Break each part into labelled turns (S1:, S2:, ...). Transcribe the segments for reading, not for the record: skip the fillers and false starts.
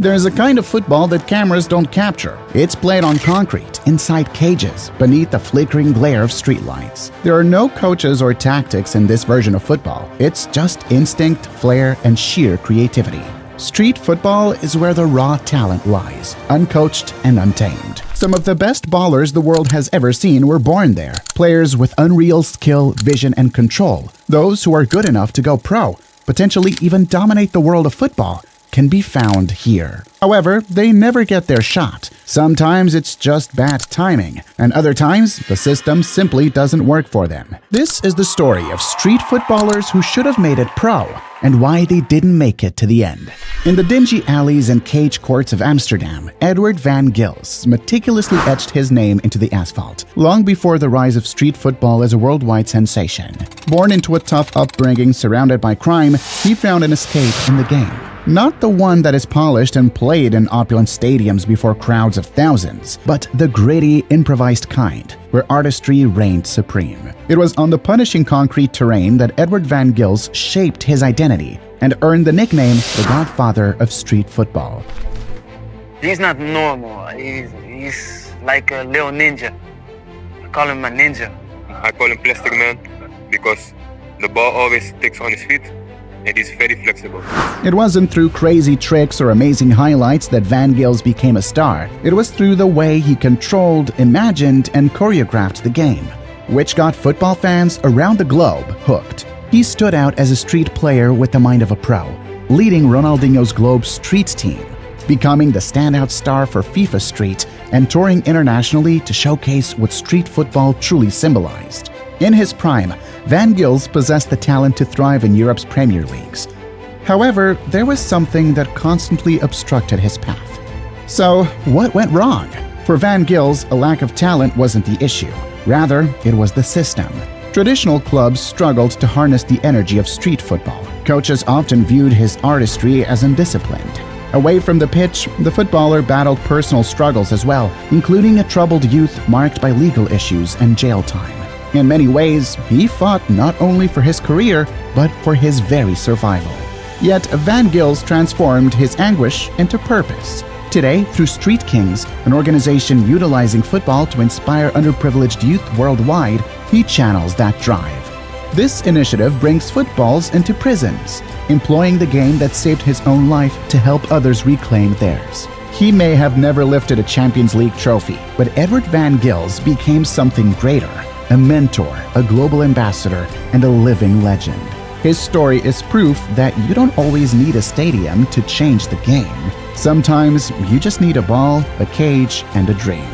S1: There's a kind of football that cameras don't capture. It's played on concrete, inside cages, beneath the flickering glare of streetlights. There are no coaches or tactics in this version of football. It's just instinct, flair, and sheer creativity. Street football is where the raw talent lies, uncoached and untamed. Some of the best ballers the world has ever seen were born there. Players with unreal skill, vision, and control. Those who are good enough to go pro, potentially even dominate the world of football, can be found here. However, they never get their shot. Sometimes it's just bad timing, and other times the system simply doesn't work for them. This is the story of street footballers who should have made it pro, and why they didn't make it to the end. In the dingy alleys and cage courts of Amsterdam, Edward van Gils meticulously etched his name into the asphalt, long before the rise of street football as a worldwide sensation. Born into a tough upbringing surrounded by crime, he found an escape in the game. Not the one that is polished and played in opulent stadiums before crowds of thousands, but the gritty, improvised kind, where artistry reigned supreme. It was on the punishing concrete terrain that Edward van Gils shaped his identity and earned the nickname the Godfather of street football.
S2: He's not normal. He's like a little ninja. I call him a ninja.
S3: I call him Plastic Man because the ball always sticks on his feet. And he's very flexible.
S1: It wasn't through crazy tricks or amazing highlights that Van Gils became a star. It was through the way he controlled, imagined, and choreographed the game, which got football fans around the globe hooked. He stood out as a street player with the mind of a pro, leading Ronaldinho's Globe Street team, becoming the standout star for FIFA Street, and touring internationally to showcase what street football truly symbolized. In his prime, Van Gils possessed the talent to thrive in Europe's Premier Leagues. However, there was something that constantly obstructed his path. So, what went wrong? For Van Gils, a lack of talent wasn't the issue. Rather, it was the system. Traditional clubs struggled to harness the energy of street football. Coaches often viewed his artistry as undisciplined. Away from the pitch, the footballer battled personal struggles as well, including a troubled youth marked by legal issues and jail time. In many ways, he fought not only for his career, but for his very survival. Yet Van Gils transformed his anguish into purpose. Today, through Street Kings, an organization utilizing football to inspire underprivileged youth worldwide, he channels that drive. This initiative brings footballs into prisons, employing the game that saved his own life to help others reclaim theirs. He may have never lifted a Champions League trophy, but Edward van Gils became something greater. A mentor, a global ambassador, and a living legend. His story is proof that you don't always need a stadium to change the game. Sometimes you just need a ball, a cage, and a dream.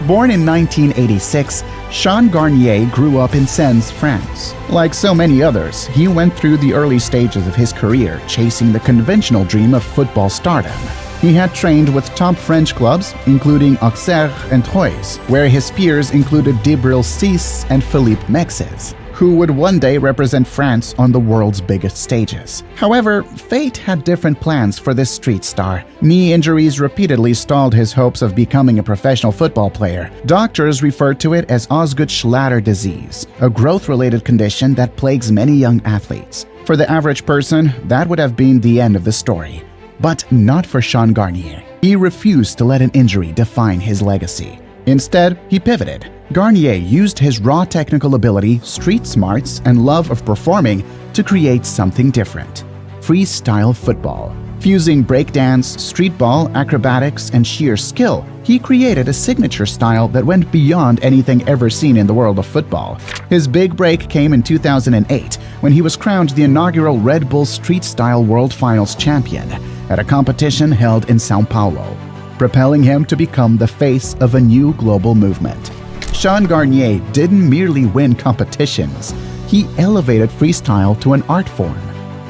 S1: Born in 1986, Sean Garnier grew up in Sens, France. Like so many others, he went through the early stages of his career chasing the conventional dream of football stardom. He had trained with top French clubs, including Auxerre and Troyes, where his peers included Djibril Cisse and Philippe Mexes, who would one day represent France on the world's biggest stages. However, fate had different plans for this street star. Knee injuries repeatedly stalled his hopes of becoming a professional football player. Doctors referred to it as Osgood-Schlatter disease, a growth-related condition that plagues many young athletes. For the average person, that would have been the end of the story. But not for Sean Garnier. He refused to let an injury define his legacy. Instead, he pivoted. Garnier used his raw technical ability, street smarts, and love of performing to create something different: freestyle football. Fusing breakdance, streetball, acrobatics, and sheer skill, he created a signature style that went beyond anything ever seen in the world of football. His big break came in 2008 when he was crowned the inaugural Red Bull Street Style World Finals champion at a competition held in São Paulo, propelling him to become the face of a new global movement. Sean Garnier didn't merely win competitions, he elevated freestyle to an art form.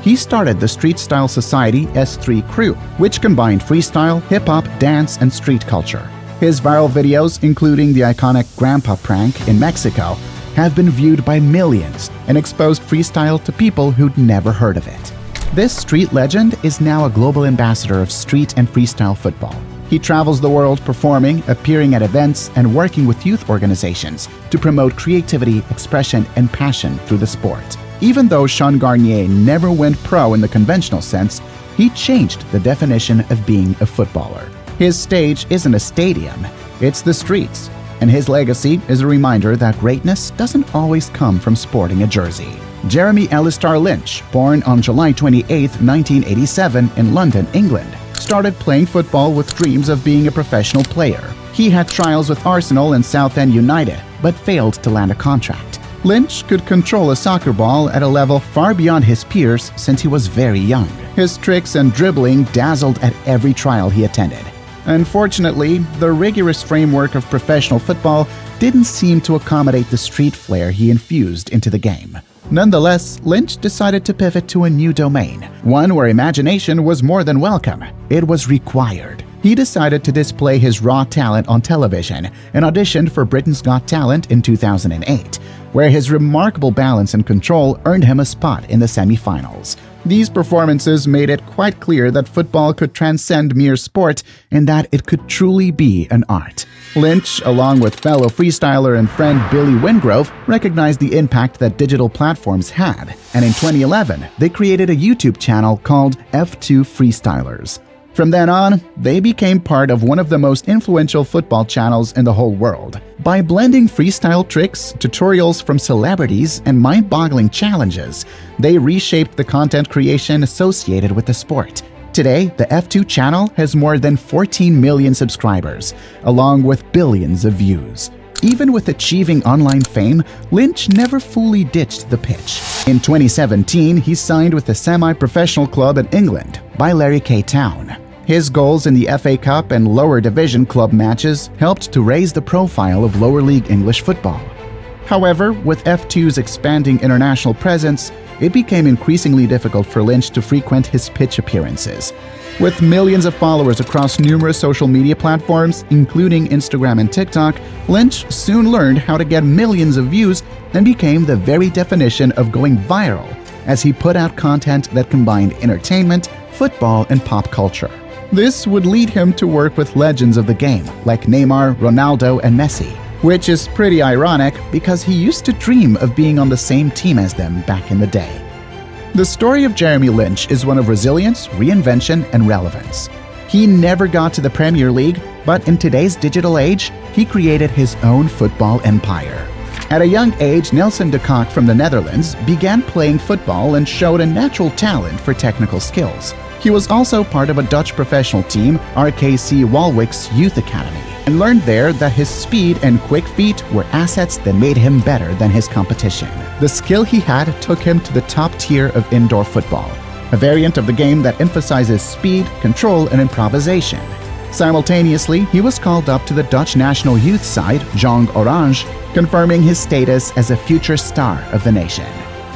S1: He started the Street Style Society S3 Crew, which combined freestyle, hip-hop, dance, and street culture. His viral videos, including the iconic Grandpa prank in Mexico, have been viewed by millions and exposed freestyle to people who'd never heard of it. This street legend is now a global ambassador of street and freestyle football. He travels the world performing, appearing at events, and working with youth organizations to promote creativity, expression, and passion through the sport. Even though Sean Garnier never went pro in the conventional sense, he changed the definition of being a footballer. His stage isn't a stadium, it's the streets. And his legacy is a reminder that greatness doesn't always come from sporting a jersey. Jeremy Alistair Lynch, born on July 28, 1987 in London, England, started playing football with dreams of being a professional player. He had trials with Arsenal and Southend United, but failed to land a contract. Lynch could control a soccer ball at a level far beyond his peers since he was very young. His tricks and dribbling dazzled at every trial he attended. Unfortunately, the rigorous framework of professional football didn't seem to accommodate the street flair he infused into the game. Nonetheless, Lynch decided to pivot to a new domain, one where imagination was more than welcome. It was required. He decided to display his raw talent on television and auditioned for Britain's Got Talent in 2008, where his remarkable balance and control earned him a spot in the semi-finals. These performances made it quite clear that football could transcend mere sport and that it could truly be an art. Lynch, along with fellow freestyler and friend Billy Wingrove, recognized the impact that digital platforms had, and in 2011, they created a YouTube channel called F2 Freestylers. From then on, they became part of one of the most influential football channels in the whole world. By blending freestyle tricks, tutorials from celebrities, and mind-boggling challenges, they reshaped the content creation associated with the sport. Today, the F2 channel has more than 14 million subscribers, along with billions of views. Even with achieving online fame, Lynch never fully ditched the pitch. In 2017, he signed with a semi-professional club in England, Larry Town. His goals in the FA Cup and lower division club matches helped to raise the profile of lower league English football. However, with F2's expanding international presence, it became increasingly difficult for Lynch to frequent his pitch appearances. With millions of followers across numerous social media platforms, including Instagram and TikTok, Lynch soon learned how to get millions of views and became the very definition of going viral as he put out content that combined entertainment, football, and pop culture. This would lead him to work with legends of the game like Neymar, Ronaldo, and Messi, which is pretty ironic because he used to dream of being on the same team as them back in the day. The story of Jeremy Lynch is one of resilience, reinvention, and relevance. He never got to the Premier League, but in today's digital age, he created his own football empire. At a young age, Nelson de Kock from the Netherlands began playing football and showed a natural talent for technical skills. He was also part of a Dutch professional team, RKC Waalwijk's Youth Academy, and learned there that his speed and quick feet were assets that made him better than his competition. The skill he had took him to the top tier of indoor football, a variant of the game that emphasizes speed, control, and improvisation. Simultaneously, he was called up to the Dutch national youth side, Jong Orange, confirming his status as a future star of the nation.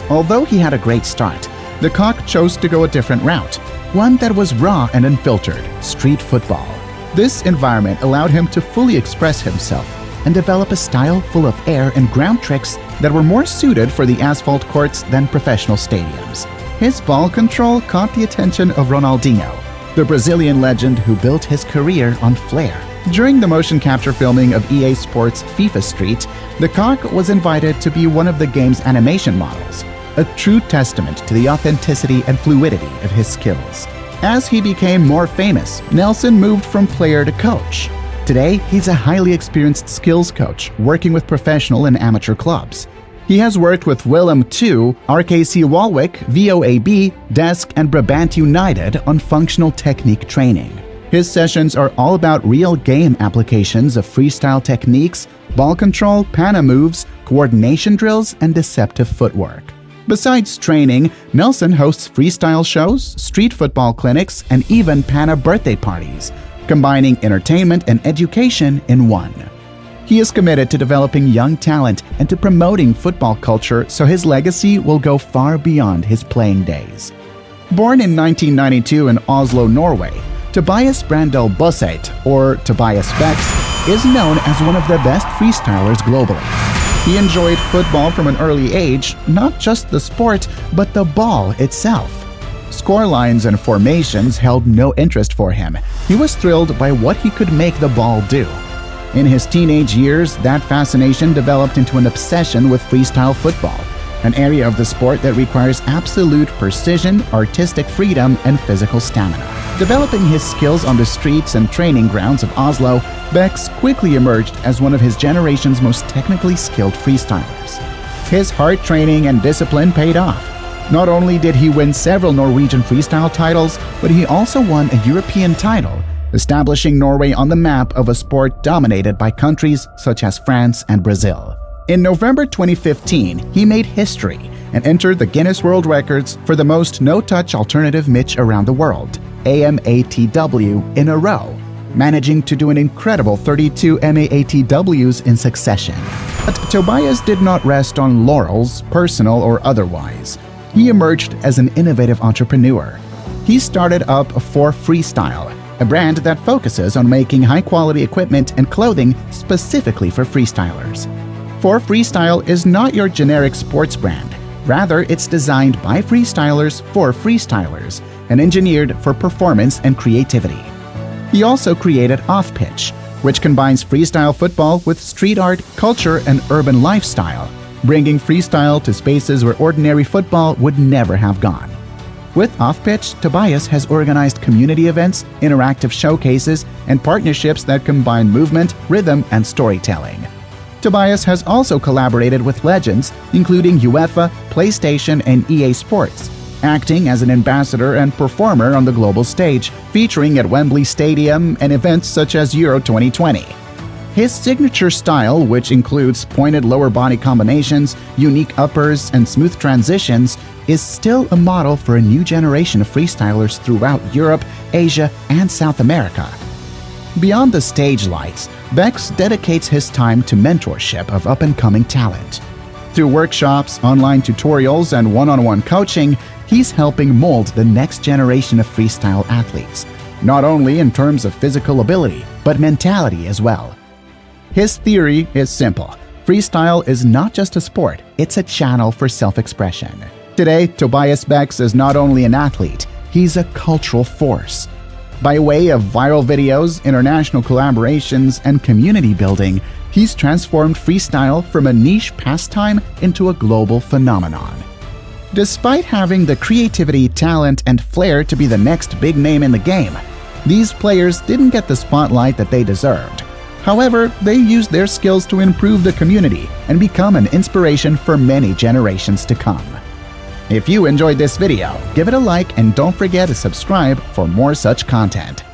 S1: Although he had a great start, de Kock chose to go a different route, one that was raw and unfiltered, street football. This environment allowed him to fully express himself and develop a style full of air and ground tricks that were more suited for the asphalt courts than professional stadiums. His ball control caught the attention of Ronaldinho, the Brazilian legend who built his career on flair. During the motion capture filming of EA Sports' FIFA Street, de Kock was invited to be one of the game's animation models, a true testament to the authenticity and fluidity of his skills. As he became more famous, Nelson moved from player to coach. Today, he's a highly experienced skills coach working with professional and amateur clubs. He has worked with Willem II, RKC Waalwijk, VOAB, Desk, and Brabant United on functional technique training. His sessions are all about real game applications of freestyle techniques, ball control, pana moves, coordination drills, and deceptive footwork. Besides training, Nelson hosts freestyle shows, street football clinics, and even pana birthday parties, combining entertainment and education in one. He is committed to developing young talent and to promoting football culture so his legacy will go far beyond his playing days. Born in 1992 in Oslo, Norway, Tobias Brandel Busseit, or Tobias Bex, is known as one of the best freestylers globally. He enjoyed football from an early age, not just the sport, but the ball itself. Scorelines and formations held no interest for him. He was thrilled by what he could make the ball do. In his teenage years, that fascination developed into an obsession with freestyle football, an area of the sport that requires absolute precision, artistic freedom, and physical stamina. Developing his skills on the streets and training grounds of Oslo, Bex quickly emerged as one of his generation's most technically skilled freestylers. His hard training and discipline paid off. Not only did he win several Norwegian freestyle titles, but he also won a European title, establishing Norway on the map of a sport dominated by countries such as France and Brazil. In November 2015, he made history and entered the Guinness World Records for the most no-touch alternative mitch around the world, AMATW, in a row, managing to do an incredible 32 MAATWs in succession. But Tobias did not rest on laurels, personal or otherwise. He emerged as an innovative entrepreneur. He started up For Freestyle, a brand that focuses on making high-quality equipment and clothing specifically for freestylers. For Freestyle is not your generic sports brand. Rather, it's designed by freestylers for freestylers and engineered for performance and creativity. He also created Off Pitch, which combines freestyle football with street art, culture, and urban lifestyle, bringing freestyle to spaces where ordinary football would never have gone. With Off Pitch, Tobias has organized community events, interactive showcases, and partnerships that combine movement, rhythm, and storytelling. Tobias has also collaborated with legends, including UEFA, PlayStation, and EA Sports, acting as an ambassador and performer on the global stage, featuring at Wembley Stadium and events such as Euro 2020. His signature style, which includes pointed lower body combinations, unique uppers, and smooth transitions, is still a model for a new generation of freestylers throughout Europe, Asia, and South America. Beyond the stage lights, Bex dedicates his time to mentorship of up-and-coming talent. Through workshops, online tutorials, and one-on-one coaching, he's helping mold the next generation of freestyle athletes, not only in terms of physical ability, but mentality as well. His theory is simple. Freestyle is not just a sport, it's a channel for self-expression. Today, Tobias Bex is not only an athlete, he's a cultural force. By way of viral videos, international collaborations, and community building, he's transformed freestyle from a niche pastime into a global phenomenon. Despite having the creativity, talent, and flair to be the next big name in the game, these players didn't get the spotlight that they deserved. However, they used their skills to improve the community and become an inspiration for many generations to come. If you enjoyed this video, give it a like and don't forget to subscribe for more such content.